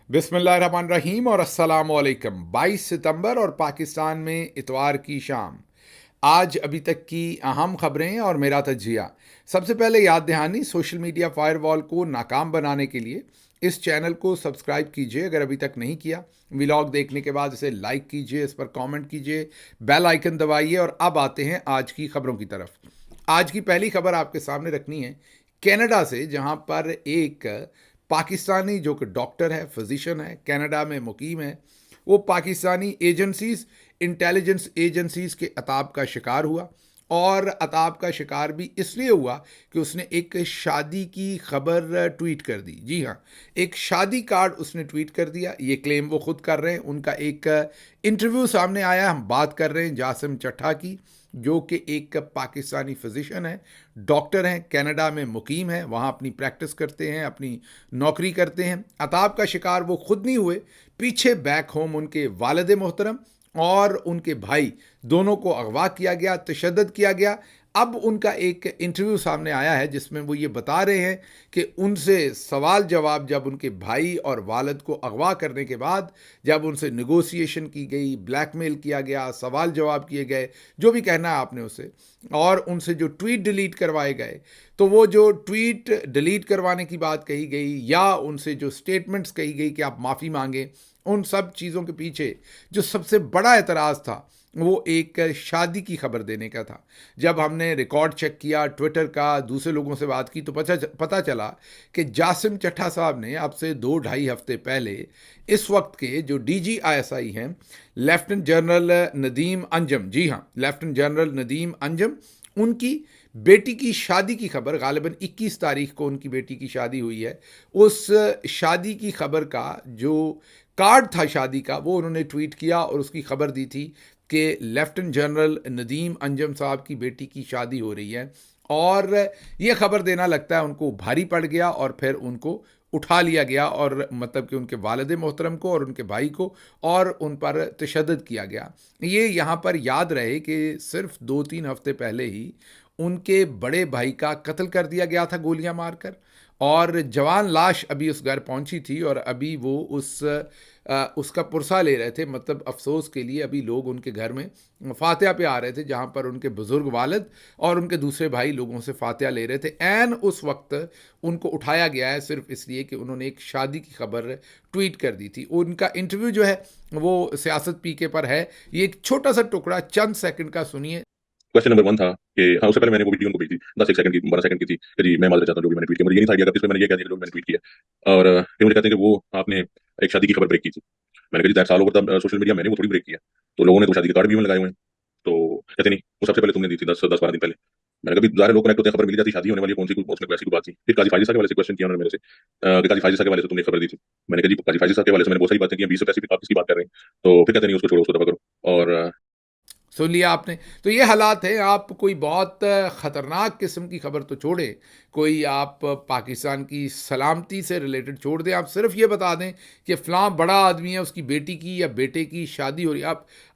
बिस्मिल्लाहिर्रहमानिर्रहीम और अस्सलामुअलैकुम। 22 सितंबर और पाकिस्तान में इतवार की शाम। आज अभी तक की अहम खबरें और मेरा तजिया। सबसे पहले याद दहानी, सोशल मीडिया फायरवॉल को नाकाम बनाने के लिए इस चैनल को सब्सक्राइब कीजिए अगर अभी तक नहीं किया। व्लॉग देखने के बाद इसे लाइक कीजिए, इस पर कमेंट कीजिए, बेल आइकन दबाइए। और अब आते हैं आज की खबरों की तरफ। आज की पहली खबर आपके सामने रखनी है कनाडा से, जहां पर एक पाकिस्तानी जो कि डॉक्टर है, फिजिशियन है, कनाडा में मुकीम है, वो पाकिस्तानी एजेंसीज, इंटेलिजेंस एजेंसीज के अताब का शिकार हुआ। और अताब का शिकार भी इसलिए हुआ कि उसने एक शादी की खबर ट्वीट कर दी। जी हाँ, एक शादी कार्ड उसने ट्वीट कर दिया। ये क्लेम वो खुद कर रहे हैं। उनका एक इंटरव्यू सामने आया। हम बात कर रहे हैं जासिम चट्टा की, जो कि एक पाकिस्तानी फिजिशियन है, डॉक्टर हैं, कनाडा में मुकीम है, वहाँ अपनी प्रैक्टिस करते हैं, अपनी नौकरी करते हैं। अताब का शिकार वो खुद नहीं हुए, पीछे बैक होम उनके वालिद मोहतरम और उनके भाई, दोनों को अगवा किया गया, तशद्दुद किया गया। अब उनका एक इंटरव्यू सामने आया है जिसमें वो ये बता रहे हैं कि उनसे सवाल जवाब, जब उनके भाई और वालिद को अगवा करने के बाद जब उनसे नेगोशिएशन की गई, ब्लैकमेल किया गया, सवाल जवाब किए गए, जो भी कहना है आपने उसे, और उनसे जो ट्वीट डिलीट करवाए गए, तो वो जो ट्वीट डिलीट करवाने की बात कही गई या उनसे जो स्टेटमेंट्स कही गई कि आप माफ़ी मांगें, उन सब चीज़ों के पीछे जो सबसे बड़ा एतराज़ था वो एक शादी की खबर देने का था। जब हमने रिकॉर्ड चेक किया ट्विटर का, दूसरे लोगों से बात की, तो पता चला कि जासिम चट्टा साहब ने अब से 2-2.5 हफ्ते पहले इस वक्त के जो DGISI हैं, लेफ्टिनेंट जनरल नदीम अंजम, जी हाँ, लेफ्टिनेंट जनरल नदीम अंजम, उनकी बेटी की शादी की खबर, गालिबन 21 तारीख को उनकी बेटी की शादी हुई है, उस शादी की खबर का जो कार्ड था शादी का, वो उन्होंने ट्वीट किया और उसकी खबर दी थी कि लेफ्टिनेंट जनरल नदीम अंजम साहब की बेटी की शादी हो रही है। और ये खबर देना लगता है उनको भारी पड़ गया और फिर उनको उठा लिया गया, और मतलब कि उनके वालिद मोहतरम को और उनके भाई को, और उन पर तशद्दुद किया गया। ये यहाँ पर याद रहे कि सिर्फ 2-3 हफ्ते पहले ही उनके बड़े भाई का कत्ल कर दिया गया था गोलियां मारकर, और जवान लाश अभी उस घर पहुंची थी और अभी वो उसका पुरसा ले रहे थे। मतलब अफसोस के लिए अभी लोग उनके घर में फातिहा पे आ रहे थे, जहां पर उनके बुजुर्ग वालिद और उनके दूसरे भाई लोगों से फातिहा ले रहे थे। एन उस वक्त उनको उठाया गया है सिर्फ इसलिए कि उन्होंने एक शादी की खबर ट्वीट कर दी थी। उनका इंटरव्यू जो है वो सियासत पीके पर है। ये एक छोटा सा टुकड़ा चंद सेकंड का सुनिए। क्वेश्चन नंबर 1 था कि हाँ, उससे पहले मैंने वो वीडियो उनको भेजी थी 10 एक सेकंड की, 12 सेकंड की थी कि जी मैं माजरत चाहता हूँ जो भी मैंने ट्वीट किया, मुझे ये नहीं था आइडिया कि मैंने ये कह दिया जो मैंने ट्वीट किया। और फिर मुझे कहते हैं कि वो आपने एक शादी की खबर ब्रेक की थी। मैंने कहा जी that's all over the social media, मैंने वो थोड़ी ब्रेक किया। तो लोगों ने तो शादी के कार्ड भी में लगाए हुए हैं। तो कहते नहीं, वो सबसे पहले तुमने दी थी 10-12 दिन पहले। मैंने कहा ज़ाहिर लोग कनेक्ट होते हैं, खबर मिल जाती, शादी होने वाली है, कौन सी उसमें कोई ऐसी कोई बात थी। फिर काजी फाजिसा के वाले से क्वेश्चन किया उन्होंने मेरे से कि काजी फाजिसा के वाले से तुमने खबर दी थी। मैंने कहा जी काजी फाजिसा के वाले से मैंने बहुत सारी बातें की, 20 से 50 आप किसकी बात कर रहे हैं। तो फिर कहते नहीं, उसको छोड़ो, उसको दफा करो। और सुन लिया आपने। तो ये हालात है। आप कोई बहुत ख़तरनाक किस्म की खबर तो छोड़े, कोई आप पाकिस्तान की सलामती से रिलेटेड छोड़ दें, आप सिर्फ ये बता दें कि फ़लाँ बड़ा आदमी है, उसकी बेटी की या बेटे की शादी हो रही है।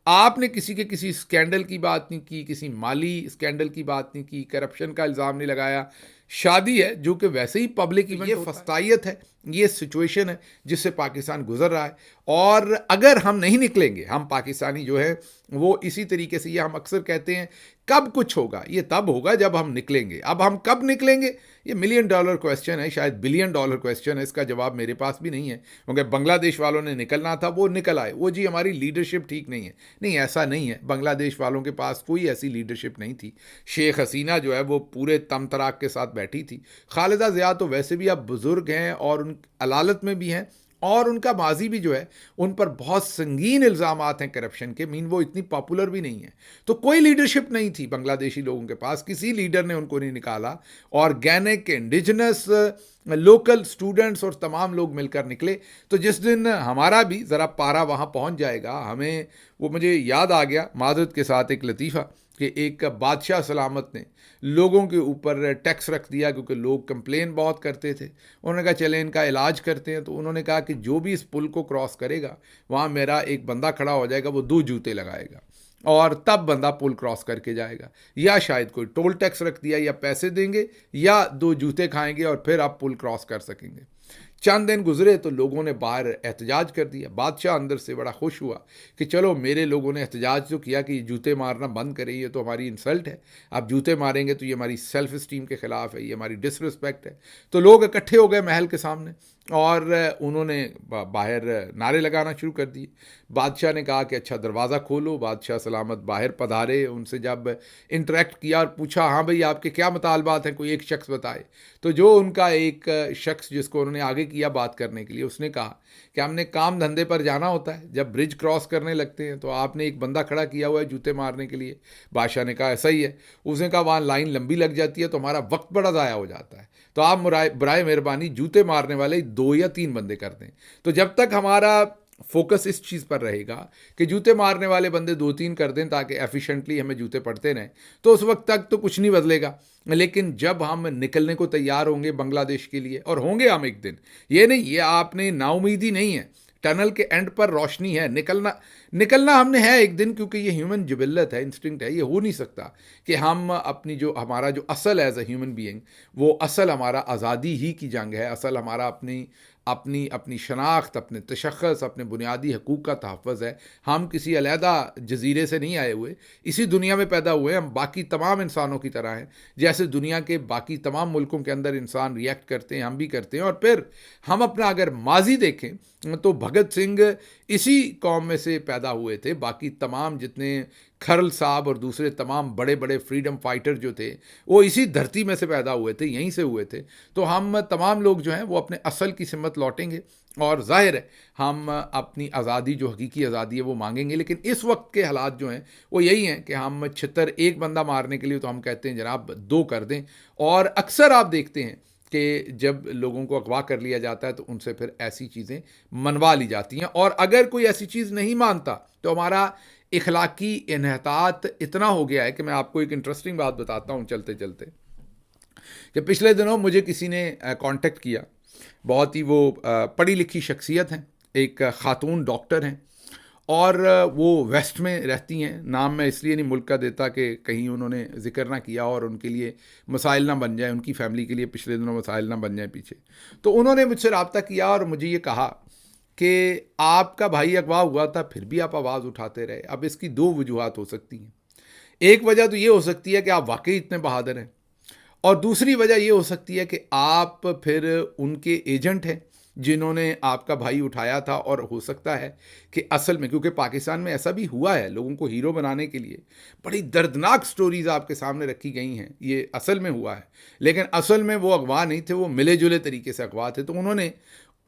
आपने किसी के किसी स्कैंडल की बात नहीं की, किसी माली स्कैंडल की बात नहीं की, करप्शन का इल्ज़ाम नहीं लगाया। शादी है जो कि वैसे ही पब्लिक इवेंट, ये फस्तायत है, ये सिचुएशन है जिससे पाकिस्तान गुजर रहा है। और अगर हम नहीं निकलेंगे, हम पाकिस्तानी जो है वो इसी तरीके से, ये हम अक्सर कहते हैं कब कुछ होगा, ये तब होगा जब हम निकलेंगे। अब हम कब निकलेंगे, ये $1,000,000 क्वेश्चन है, शायद $1,000,000,000 क्वेश्चन है। इसका जवाब मेरे पास भी नहीं है, क्योंकि बांग्लादेश वालों ने निकलना था, वो निकल आए। वो जी हमारी लीडरशिप ठीक नहीं है। नहीं, ऐसा नहीं है, बांग्लादेश वालों के पास कोई ऐसी लीडरशिप नहीं थी। शेख हसीना जो है वो पूरे तम तराक के साथ बैठी थी। खालिदा ज़िया तो वैसे भी अब बुज़ुर्ग हैं और उन अलालत में भी हैं, और उनका माजी भी जो है उन पर बहुत संगीन इल्ज़ामात हैं करप्शन के। मीन वो इतनी पॉपुलर भी नहीं है। तो कोई लीडरशिप नहीं थी बांग्लादेशी लोगों के पास, किसी लीडर ने उनको नहीं निकाला। ऑर्गेनिक, इंडिजिनस, लोकल स्टूडेंट्स और तमाम लोग मिलकर निकले। तो जिस दिन हमारा भी ज़रा पारा वहाँ पहुँच जाएगा, हमें वो, मुझे याद आ गया मादरत के साथ एक लतीफ़ा कि एक बादशाह सलामत ने लोगों के ऊपर टैक्स रख दिया क्योंकि लोग कंप्लेन बहुत करते थे। उन्होंने कहा चले इनका इलाज करते हैं। तो उन्होंने कहा कि जो भी इस पुल को क्रॉस करेगा, वहाँ मेरा एक बंदा खड़ा हो जाएगा, वो 2 जूते लगाएगा और तब बंदा पुल क्रॉस करके जाएगा। या शायद कोई टोल टैक्स रख दिया, या पैसे देंगे या 2 जूते खाएंगे और फिर आप पुल क्रॉस कर सकेंगे। चंद दिन गुजरे तो लोगों ने बाहर एहतजाज कर दिया। बादशाह अंदर से बड़ा खुश हुआ कि चलो मेरे लोगों ने एहतजाज तो किया कि ये जूते मारना बंद करें, ये तो हमारी इंसल्ट है, आप जूते मारेंगे तो ये हमारी सेल्फ इस्टीम के ख़िलाफ़ है, ये हमारी डिसरिस्पेक्ट है। तो लोग इकट्ठे हो गए महल के सामने और उन्होंने बाहर नारे लगाना शुरू कर दिए। बादशाह ने कहा कि अच्छा दरवाज़ा खोलो। बादशाह सलामत बाहर पधारे, उनसे जब इंटरेक्ट किया और पूछा हाँ भाई आपके क्या मुतालबात हैं, कोई एक शख्स बताए। तो जो उनका एक शख्स जिसको उन्होंने आगे किया बात करने के लिए, उसने कहा कि हमने काम धंधे पर जाना होता है, जब ब्रिज क्रॉस करने लगते हैं तो आपने एक बंदा खड़ा किया हुआ है जूते मारने के लिए। बादशाह ने कहा ऐसा ही है। उसने कहा वहाँ लाइन लंबी लग जाती है तो हमारा वक्त बड़ा ज़ाया हो जाता है, तो आप बराए मेहरबानी जूते मारने वाले 2 या 3 बंदे कर दें। तो जब तक हमारा फोकस इस चीज़ पर रहेगा कि जूते मारने वाले बंदे 2-3 कर दें ताकि एफिशिएंटली हमें जूते पड़ते रहें, तो उस वक्त तक तो कुछ नहीं बदलेगा। लेकिन जब हम निकलने को तैयार होंगे बांग्लादेश के लिए, और होंगे हम एक दिन, ये नहीं ये आपने नाउमीदी नहीं है, टनल के एंड पर रोशनी है, निकलना निकलना हमने है एक दिन, क्योंकि ये ह्यूमन जिबिल्लत है, इंस्टिंक्ट है। ये हो नहीं सकता कि हम अपनी जो हमारा जो असल एज अ ह्यूमन बीइंग, वो असल हमारा आज़ादी ही की जंग है, असल हमारा अपनी अपनी अपनी शनाख्त, अपने तशख़्ख़ुस, अपने बुनियादी हकूक़ का तहफ़्फ़ुज़ है। हम किसी अलहदा जज़ीरे से नहीं आए हुए, इसी दुनिया में पैदा हुए। हम बाकी तमाम इंसानों की तरह हैं, जैसे दुनिया के बाकी तमाम मुल्कों के अंदर इंसान रिएक्ट करते हैं, हम भी करते हैं। और फिर हम अपना अगर माजी देखें तो भगत सिंह इसी कौम में से पैदा हुए थे। बाकी तमाम जितने खरल साहब और दूसरे तमाम बड़े बड़े फ्रीडम फाइटर जो थे, वो इसी धरती में से पैदा हुए थे, यहीं से हुए थे। तो हम तमाम लोग जो हैं वो अपने असल की सिमत लौटेंगे और ज़ाहिर है हम अपनी आज़ादी, जो हकीकी आज़ादी है, वो मांगेंगे। लेकिन इस वक्त के हालात जो हैं वो यही हैं कि हम छितर एक बंदा मारने के लिए तो हम कहते हैं जनाब 2 कर दें। और अक्सर आप देखते हैं कि जब लोगों को अगवा कर लिया जाता है तो उनसे फिर ऐसी चीज़ें मनवा ली जाती हैं। और अगर कोई ऐसी चीज़ नहीं मानता तो हमारा इखलाकी इन्हतात इतना हो गया है कि मैं आपको एक इंटरेस्टिंग बात बताता हूँ चलते चलते, कि पिछले दिनों मुझे किसी ने कांटेक्ट किया। बहुत ही वो पढ़ी लिखी शख्सियत हैं, एक ख़ातून डॉक्टर हैं, और वो वेस्ट में रहती हैं। नाम मैं इसलिए नहीं मुल्क का देता कि कहीं उन्होंने ज़िक्र ना किया और उनके लिए मसाइल ना बन जाए, उनकी फ़ैमिली के लिए पिछले दिनों मसाइल ना बन जाए पीछे। तो उन्होंने मुझसे रब्ता किया और मुझे ये कहा कि आपका भाई अगवा हुआ था, फिर भी आप आवाज़ उठाते रहे। अब इसकी 2 वजूहात हो सकती हैं। एक वजह तो ये हो सकती है कि आप वाकई इतने बहादुर हैं, और दूसरी वजह ये हो सकती है कि आप फिर उनके एजेंट हैं जिन्होंने आपका भाई उठाया था। और हो सकता है कि असल में, क्योंकि पाकिस्तान में ऐसा भी हुआ है, लोगों को हीरो बनाने के लिए बड़ी दर्दनाक स्टोरीज़ आपके सामने रखी गई हैं, ये असल में हुआ है। लेकिन असल में वो अगवा नहीं थे, वो मिले जुले तरीके से अगवा थे।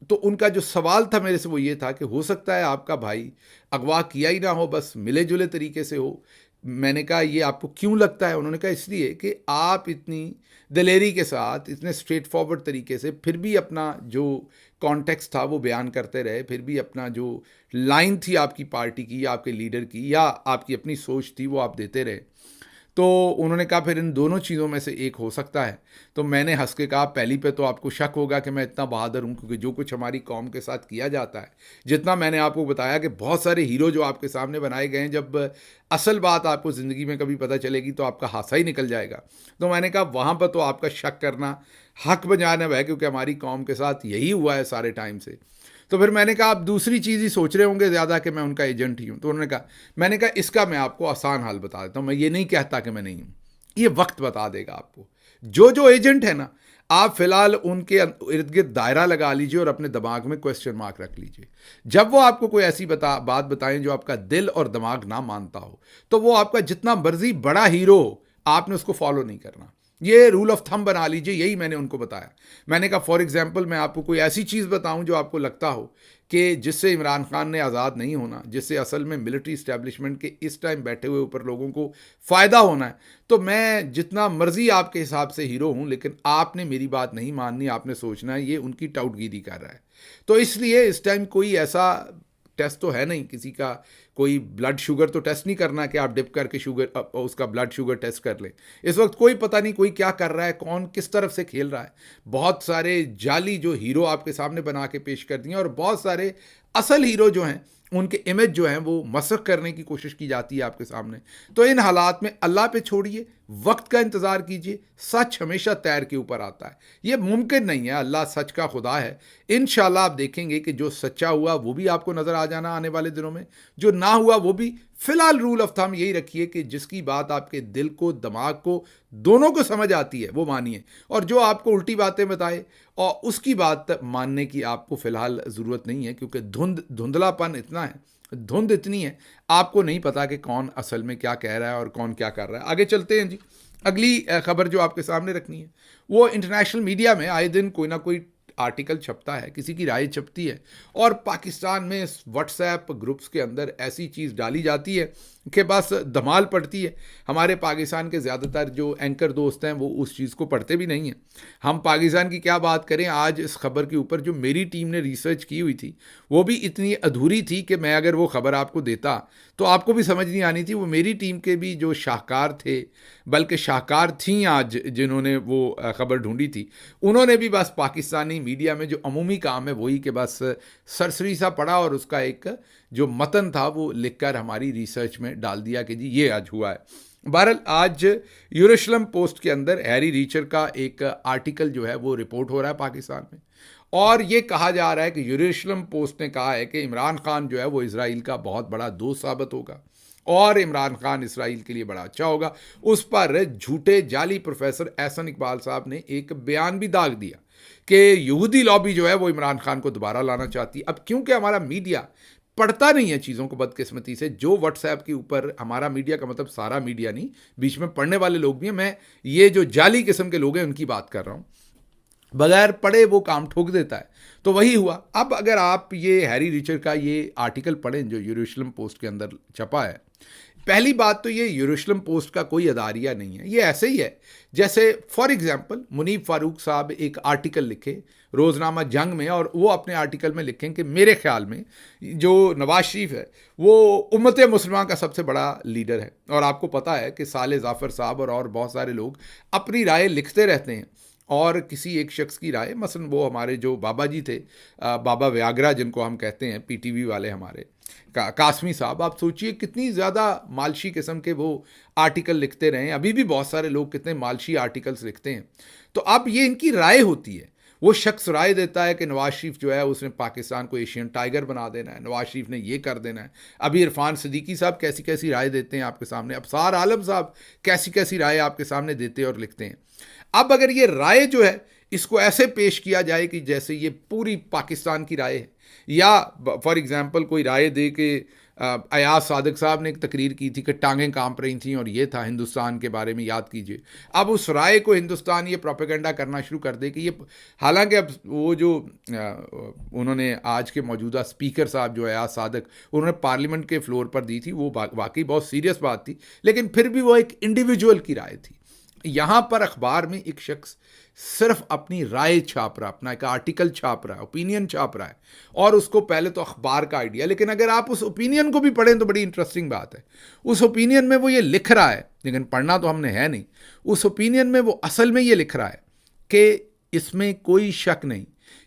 तो उनका जो सवाल था मेरे से वो ये था कि हो सकता है आपका भाई अगवा किया ही ना हो, बस मिले जुले तरीके से हो। मैंने कहा ये आपको क्यों लगता है? उन्होंने कहा इसलिए कि आप इतनी दिलेरी के साथ, इतने स्ट्रेट फॉरवर्ड तरीके से फिर भी अपना जो कॉन्टेक्स्ट था वो बयान करते रहे, फिर भी अपना जो लाइन थी आपकी पार्टी की या आपके लीडर की या आपकी अपनी सोच थी वो आप देते रहे। तो उन्होंने कहा फिर इन दोनों चीज़ों में से एक हो सकता है। तो मैंने हंस के कहा पहली पे तो आपको शक होगा कि मैं इतना बहादुर हूँ, क्योंकि जो कुछ हमारी कौम के साथ किया जाता है, जितना मैंने आपको बताया कि बहुत सारे हीरो जो आपके सामने बनाए गए हैं, जब असल बात आपको ज़िंदगी में कभी पता चलेगी तो आपका हासा ही निकल जाएगा। तो मैंने कहा वहाँ पर तो आपका शक करना हक बजानब है, क्योंकि हमारी कौम के साथ यही हुआ है सारे टाइम से। तो फिर मैंने कहा आप दूसरी चीज़ ही सोच रहे होंगे ज़्यादा कि मैं उनका एजेंट ही हूँ। तो उन्होंने कहा, मैंने कहा इसका मैं आपको आसान हल बता देता हूँ, मैं ये नहीं कहता कि मैं नहीं हूँ, ये वक्त बता देगा आपको। जो एजेंट है ना, आप फिलहाल उनके इर्द गिर्द दायरा लगा लीजिए और अपने दिमाग में क्वेश्चन मार्क रख लीजिए। जब वो आपको कोई ऐसी बात बताएं जो आपका दिल और दिमाग ना मानता हो, तो वो आपका जितना मर्जी बड़ा हीरो हो, आपने उसको फॉलो नहीं करना। ये रूल ऑफ थंब बना लीजिए, यही मैंने उनको बताया। मैंने कहा फॉर एग्जांपल मैं आपको कोई ऐसी चीज़ बताऊं जो आपको लगता हो कि जिससे इमरान खान ने आज़ाद नहीं होना, जिससे असल में मिलिट्री इस्टेब्लिशमेंट के इस टाइम बैठे हुए ऊपर लोगों को फ़ायदा होना है, तो मैं जितना मर्जी आपके हिसाब से हीरो हूं, लेकिन आपने मेरी बात नहीं माननी, आपने सोचना है ये उनकी टाउटगिरी कर रहा है। तो इसलिए इस टाइम कोई ऐसा टेस्ट तो है नहीं किसी का, कोई ब्लड शुगर तो टेस्ट नहीं करना कि आप डिप करके शुगर उसका ब्लड शुगर टेस्ट कर लें। इस वक्त कोई पता नहीं कोई क्या कर रहा है, कौन किस तरफ से खेल रहा है। बहुत सारे जाली जो हीरो आपके सामने बना के पेश कर दिए और बहुत सारे असल हीरो जो हैं उनके इमेज जो हैं वो मसख करने की कोशिश की जाती है आपके सामने। तो इन हालात में अल्लाह पे छोड़िए, वक्त का इंतज़ार कीजिए, सच हमेशा तैर के ऊपर आता है। ये मुमकिन नहीं है, अल्लाह सच का खुदा है। इंशाल्लाह आप देखेंगे कि जो सच्चा हुआ वो भी आपको नज़र आ जाना आने वाले दिनों में, जो ना हुआ वो भी। फिलहाल रूल ऑफ थंब यही रखिए कि जिसकी बात आपके दिल को, दिमाग को, दोनों को समझ आती है वो मानिए, और जो आपको उल्टी बातें बताए और उसकी बात मानने की आपको फिलहाल ज़रूरत नहीं है, क्योंकि धुंधलापन इतना है, धुंध इतनी है, आपको नहीं पता कि कौन असल में क्या कह रहा है और कौन क्या कर रहा है। आगे चलते हैं जी। अगली खबर जो आपके सामने रखनी है वो इंटरनेशनल मीडिया में आए दिन कोई ना कोई आर्टिकल छपता है, किसी की राय छपती है, और पाकिस्तान में व्हाट्सएप ग्रुप्स के अंदर ऐसी चीज़ डाली जाती है कि बस धमाल पड़ती है। हमारे पाकिस्तान के ज़्यादातर जो एंकर दोस्त हैं वो उस चीज़ को पढ़ते भी नहीं हैं। हम पाकिस्तान की क्या बात करें, आज इस खबर के ऊपर जो मेरी टीम ने रिसर्च की हुई थी वो भी इतनी अधूरी थी कि मैं अगर वो खबर आपको देता तो आपको भी समझ नहीं आनी थी। वो मेरी टीम के भी जो शाहकार थे, बल्कि शाहकार थीं आज जिन्होंने वो खबर ढूंढी थी, उन्होंने भी बस पाकिस्तानी मीडिया में जो अमूमी काम है वही कि बस सरसरी सा पढ़ा और उसका एक जो मतन था वो लिखकर हमारी रिसर्च में डाल दिया कि जी ये आज हुआ है। बहरहाल आज यरूशलेम पोस्ट के अंदर हैरी रीचर का एक आर्टिकल जो है वो रिपोर्ट हो रहा है पाकिस्तान में, और ये कहा जा रहा है कि यरूशलेम पोस्ट ने कहा है कि इमरान खान जो है वो इजराइल का बहुत बड़ा दोस्त साबित होगा और इमरान खान इसराइल के लिए बड़ा अच्छा होगा। उस पर झूठे जाली प्रोफेसर एहसन इकबाल साहब ने एक बयान भी दाग दिया कि यहूदी लॉबी जो है वो इमरान खान को दोबारा लाना चाहती है। अब क्योंकि हमारा मीडिया पढ़ता नहीं है चीज़ों को बदकिस्मती से, जो व्हाट्सएप के ऊपर हमारा मीडिया का मतलब सारा मीडिया नहीं, बीच में पढ़ने वाले लोग भी हैं, मैं ये जो जाली किस्म के लोग हैं उनकी बात कर रहा हूँ, बगैर पढ़े वो काम ठोक देता है। तो वही हुआ। अब अगर आप ये हैरी रिचर का ये आर्टिकल पढ़ें जो यरूशलेम पोस्ट के अंदर छपा है, पहली बात तो ये यरूशलेम पोस्ट का कोई अदारिया नहीं है। ये ऐसे ही है जैसे फॉर एग्जांपल मुनीब फारूक साहब एक आर्टिकल लिखे रोज़नामा जंग में, और वो अपने आर्टिकल में लिखें कि मेरे ख्याल में जो नवाज शरीफ है वो उम्मत मुसलमान का सबसे बड़ा लीडर है। और आपको पता है कि साले जाफ़र साहब और बहुत सारे लोग अपनी राय लिखते रहते हैं, और किसी एक शख्स की राय, मसलन वो हमारे जो बाबा जी थे, बाबा व्यागरा जिनको हम कहते हैं, पीटीवी वाले हमारे कासमी साहब, आप सोचिए कितनी ज़्यादा मालशी किस्म के वो आर्टिकल लिखते रहे हैं। अभी भी बहुत सारे लोग कितने मालशी आर्टिकल्स लिखते हैं। तो अब ये इनकी राय होती है, वो शख्स राय देता है कि नवाज शरीफ जो है उसने पाकिस्तान को एशियन टाइगर बना देना है, नवाज शरीफ ने ये कर देना है। अभी इरफान सिद्दीकी साहब कैसी कैसी राय देते हैं आपके सामने, अबसार आलम साहब कैसी कैसी राय आपके सामने देते हैं और लिखते हैं। अब अगर ये राय जो है इसको ऐसे पेश किया जाए कि जैसे ये पूरी पाकिस्तान की राय है, या फॉर एग्जांपल कोई राय दे कि अयाज सादिक साहब ने एक तकरीर की थी कि टांगें कांप रही थीं और ये था हिंदुस्तान के बारे में, याद कीजिए। अब उस राय को हिंदुस्तान ये प्रोपेगेंडा करना शुरू कर दे कि ये, हालांकि अब वो जो उन्होंने आज के मौजूदा स्पीकर साहब जो अयाज सादिक, उन्होंने पार्लियामेंट के फ्लोर पर दी थी, वो वाकई बहुत सीरियस बात थी, लेकिन फिर भी वो एक इंडिविजुअल की राय थी। यहाँ पर अखबार में एक शख्स सिर्फ अपनी राय छाप रहा, अपना एक आर्टिकल छाप रहा है, ओपिनियन छाप रहा है, और उसको पहले तो अखबार का आइडिया, लेकिन अगर आप उस ओपिनियन को भी पढ़ें तो बड़ी इंटरेस्टिंग बात है। उस ओपिनियन में वो ये लिख रहा है, लेकिन पढ़ना तो हमने है नहीं, उस ओपिनियन में वो असल में ये लिख रहा है कि इसमें कोई शक नहीं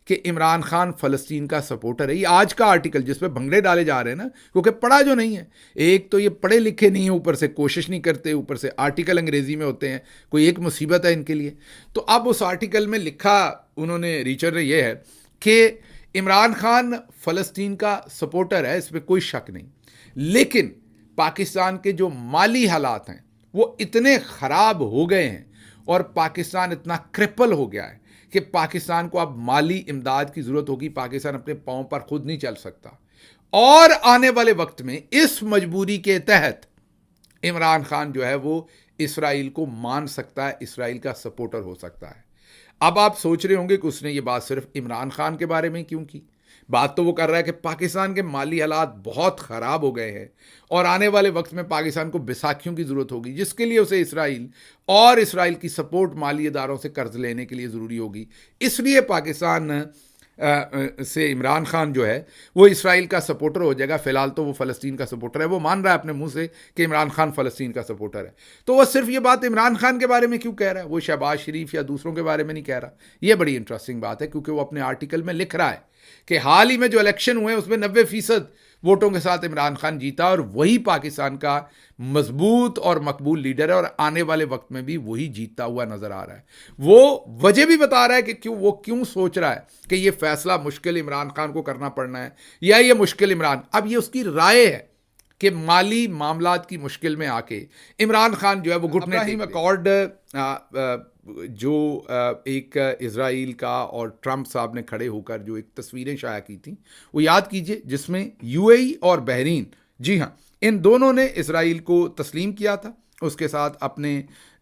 कि इमरान खान फ़लस्तीन का सपोर्टर है। ये आज का आर्टिकल जिस पे भंगड़े डाले जा रहे हैं ना, क्योंकि पढ़ा जो नहीं है, एक तो ये पढ़े लिखे नहीं है, ऊपर से कोशिश नहीं करते, ऊपर से आर्टिकल अंग्रेज़ी में होते हैं, कोई एक मुसीबत है इनके लिए। तो अब उस आर्टिकल में लिखा उन्होंने, रीचर ने, यह है कि इमरान खान फ़लस्तीन का सपोर्टर है, इस पर कोई शक नहीं, लेकिन पाकिस्तान के जो माली हालात हैं वो इतने ख़राब हो गए हैं और पाकिस्तान इतना क्रिपल हो गया है कि पाकिस्तान को अब माली इमदाद की ज़रूरत होगी। पाकिस्तान अपने पाँव पर खुद नहीं चल सकता, और आने वाले वक्त में इस मजबूरी के तहत इमरान खान जो है वो इसराइल को मान सकता है, इसराइल का सपोर्टर हो सकता है। अब आप सोच रहे होंगे कि उसने ये बात सिर्फ इमरान खान के बारे में क्यों की। बात तो वो कर रहा है कि पाकिस्तान के माली हालात बहुत ख़राब हो गए हैं और आने वाले वक्त में पाकिस्तान को बैसाखियों की ज़रूरत होगी, जिसके लिए उसे इसराइल और इसराइल की सपोर्ट माली इदारों से कर्ज लेने के लिए ज़रूरी होगी। इसलिए पाकिस्तान से इमरान खान जो है वो इसराइल का सपोर्टर हो जाएगा। फ़िलहाल तो वो फ़लस्तीन का सपोर्टर है, वो मान रहा है अपने मुंह से कि इमरान खान फ़लस्तीन का सपोर्टर है। तो वो सिर्फ ये बात इमरान खान के बारे में क्यों कह रहा है, वो शहबाज शरीफ या दूसरों के बारे में नहीं कह रहा। ये बड़ी इंटरेस्टिंग बात है, क्योंकि वो अपने आर्टिकल में लिख रहा है कि हाल ही में जो इलेक्शन हुए उसमें 90% वोटों के साथ इमरान खान जीता और वही पाकिस्तान का मजबूत और मकबूल लीडर है, और आने वाले वक्त में भी वही जीतता हुआ नजर आ रहा है। वो वजह भी बता रहा है कि क्यों सोच रहा है कि ये फैसला मुश्किल इमरान खान को करना पड़ना है, या ये मुश्किल इमरान, अब ये उसकी राय है कि माली मामलात की मुश्किल में आके इमरान खान जो है वो घुटने टेक दे। अकॉर्ड जो एक इजराइल का और ट्रंप साहब ने खड़े होकर जो एक तस्वीरें शाया की थी, वो याद कीजिए, जिसमें यूएई और बहरीन, जी हाँ, इन दोनों ने इजराइल को तस्लीम किया था। उसके साथ अपने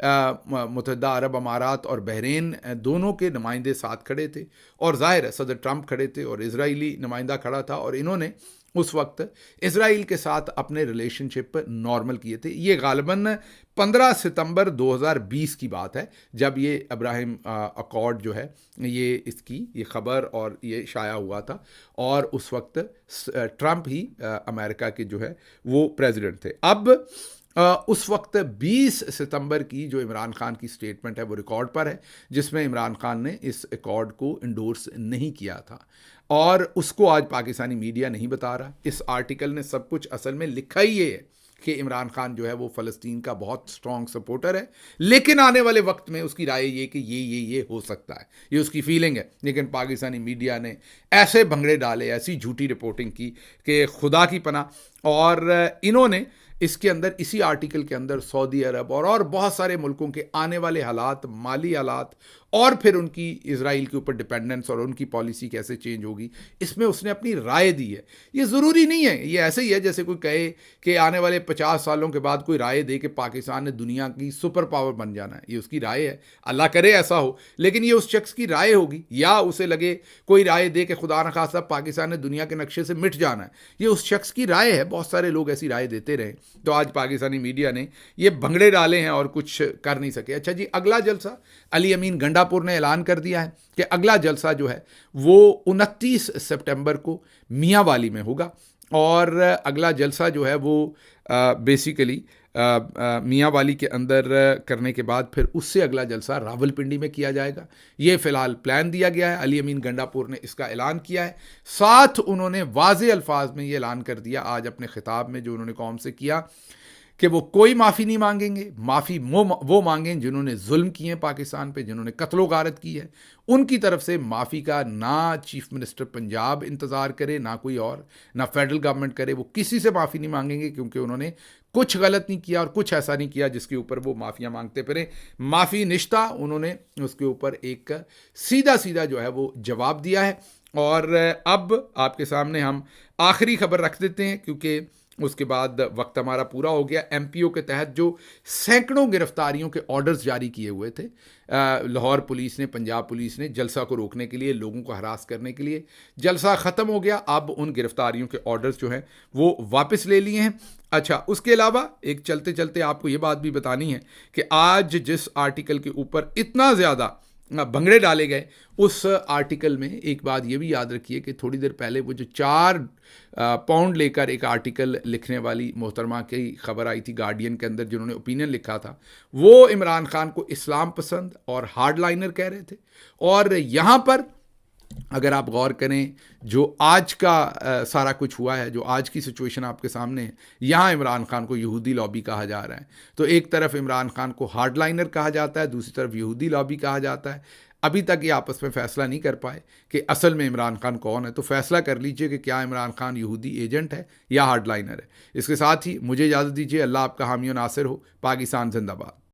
मुत्तहिदा अरब अमारात और बहरीन दोनों के नुमाइंदे साथ खड़े थे, और जाहिर है सदर ट्रंप खड़े थे और इजराइली नुमाइंदा खड़ा था, और इन्होंने उस वक्त इजराइल के साथ अपने रिलेशनशिप नॉर्मल किए थे। ये गालिबन 15 सितंबर 2020 की बात है, जब ये अब्राहम अकॉर्ड जो है ये खबर और ये शाया हुआ था, और उस वक्त ट्रंप ही अमेरिका के जो है वो प्रेसिडेंट थे। अब उस वक्त 20 सितंबर की जो इमरान खान की स्टेटमेंट है वो रिकॉर्ड पर है, जिसमें इमरान खान ने इस अकॉर्ड को इंडोर्स नहीं किया था, और उसको आज पाकिस्तानी मीडिया नहीं बता रहा। इस आर्टिकल ने सब कुछ असल में लिखा ही ये है कि इमरान खान जो है वो फ़लस्तीन का बहुत स्ट्रॉन्ग सपोर्टर है, लेकिन आने वाले वक्त में उसकी राय ये कि ये हो सकता है, ये उसकी फीलिंग है। लेकिन पाकिस्तानी मीडिया ने ऐसे भंगड़े डाले, ऐसी झूठी रिपोर्टिंग की कि खुदा की पनाह, और इन्होंने इसके अंदर, इसी आर्टिकल के अंदर, सऊदी अरब और बहुत सारे मुल्कों के आने वाले हालात, माली हालात, और फिर उनकी इजराइल के ऊपर डिपेंडेंस और उनकी पॉलिसी कैसे चेंज होगी, इसमें उसने अपनी राय दी है। ये ज़रूरी नहीं है, ये ऐसे ही है जैसे कोई कहे कि आने वाले 50 सालों के बाद कोई राय दे कि पाकिस्तान ने दुनिया की सुपर पावर बन जाना है। ये उसकी राय है, अल्लाह करे ऐसा हो, लेकिन ये उस शख्स की राय होगी। या उसे लगे कोई राय दे कि खुदा न खास्ता पाकिस्तान ने दुनिया के नक्शे से मिट जाना है, ये उस शख्स की राय है। बहुत सारे लोग ऐसी राय देते रहे, तो आज पाकिस्तानी मीडिया ने ये भंगड़े डाले हैं और कुछ कर नहीं सके। अच्छा जी, अगला जलसा अली अमीन गंडापुर ने ऐलान कर दिया है कि अगला जलसा जो है वो 29 सितंबर को मियाँ वाली में होगा, और अगला जलसा जो है वो बेसिकली मियाँ वाली के अंदर करने के बाद फिर उससे अगला जलसा रावलपिंडी में किया जाएगा। ये फ़िलहाल प्लान दिया गया है। अली अमीन गंडापुर ने इसका ऐलान किया है, साथ उन्होंने वाज़े अल्फाज में ये ऐलान कर दिया आज अपने खिताब में जो उन्होंने कौम से किया कि वो कोई माफ़ी नहीं मांगेंगे। माफ़ी वो मांगें जिन्होंने जुल्म किए हैं पाकिस्तान पे, जिन्होंने कत्लो गारत की है, उनकी तरफ से माफ़ी का ना चीफ मिनिस्टर पंजाब इंतज़ार करे, ना कोई और, ना फेडरल गवर्नमेंट करे। वो किसी से माफ़ी नहीं मांगेंगे, क्योंकि उन्होंने कुछ गलत नहीं किया और कुछ ऐसा नहीं किया जिसके ऊपर वो माफ़ियाँ मांगते फिरें। माफ़ी निश्ता उन्होंने उसके ऊपर एक सीधा सीधा जो है वो जवाब दिया है। और अब आपके सामने हम आखिरी खबर रख देते हैं, क्योंकि उसके बाद वक्त हमारा पूरा हो गया। एमपीओ के तहत जो सैकड़ों गिरफ्तारियों के ऑर्डर्स जारी किए हुए थे लाहौर पुलिस ने, पंजाब पुलिस ने, जलसा को रोकने के लिए, लोगों को हरास करने के लिए, जलसा ख़त्म हो गया। अब उन गिरफ्तारियों के ऑर्डर्स जो हैं वो वापस ले लिए हैं। अच्छा, उसके अलावा एक चलते चलते आपको ये बात भी बतानी है कि आज जिस आर्टिकल के ऊपर इतना ज़्यादा भंगड़े डाले गए, उस आर्टिकल में एक बात ये भी याद रखिए कि थोड़ी देर पहले वो जो 4 पाउंड लेकर एक आर्टिकल लिखने वाली मोहतरमा की खबर आई थी गार्डियन के अंदर, जिन्होंने ओपिनियन लिखा था, वो इमरान खान को इस्लाम पसंद और हार्डलाइनर कह रहे थे। और यहाँ पर अगर आप गौर करें, जो आज का सारा कुछ हुआ है, जो आज की सिचुएशन आपके सामने है, यहाँ इमरान खान को यहूदी लॉबी कहा जा रहा है। तो एक तरफ इमरान खान को हार्डलाइनर कहा जाता है, दूसरी तरफ यहूदी लॉबी कहा जाता है। अभी तक ये आपस में फ़ैसला नहीं कर पाए कि असल में इमरान खान कौन है। तो फ़ैसला कर लीजिए कि क्या इमरान खान यहूदी एजेंट है या हार्डलाइनर है। इसके साथ ही मुझे इजाज़त दीजिए। अल्लाह आपका हामी और नासिर हो। पाकिस्तान जिंदाबाद।